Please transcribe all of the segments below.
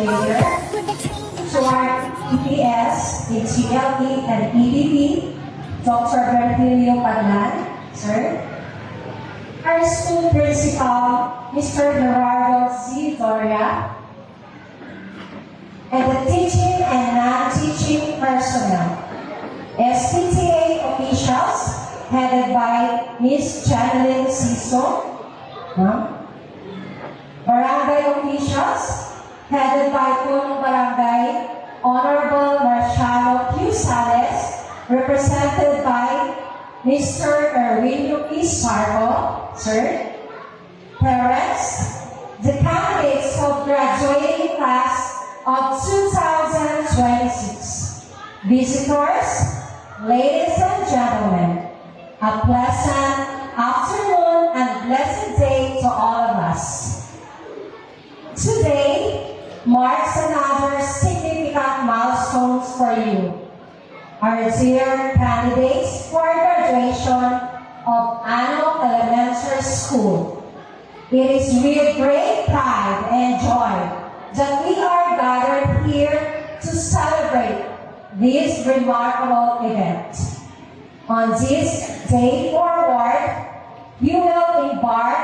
later, to our EPS, HCLE, and EDP, Dr. Virgilio Padlan, sir. Our school principal, Mr. Gerardo Z. Doria, and the teaching and non-teaching personnel. SPTA officials, headed by Ms. Janeline Siso. Barangay officials, headed by Punong Barangay, Honorable Marciano Q. Sales, represented by Mr. Erwin P. Sarko, sir. Parents, the candidates of graduating class of 2026. Visitors, ladies and gentlemen, a pleasant afternoon and blessed day to all of us. Today marks another significant milestone for you, our dear candidates for graduation of Anok Elementary School. It is with great pride and joy that we are gathered here to celebrate this remarkable event. On this day forward, you will embark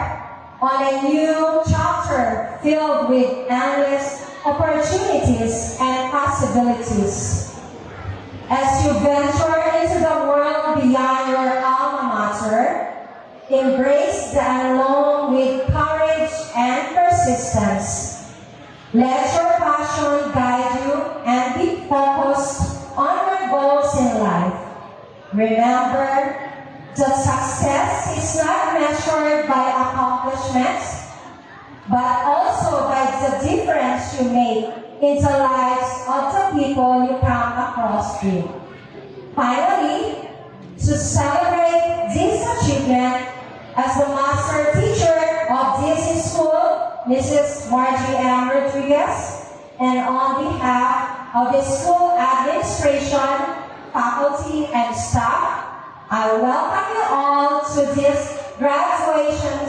on a new chapter filled with endless opportunities and possibilities. As you venture into the world beyond your alma mater, embrace the unknown with courage and persistence. Let your passion guide you and be focused on your goals in life. Remember that success is not measured by accomplishments, but also by the difference you make in the lives of the people you come across with. Finally, to celebrate this achievement, as the master teacher of this school, Mrs. Margie M. Rodriguez, and on behalf of the school administration, faculty, and staff, I welcome you all to this graduation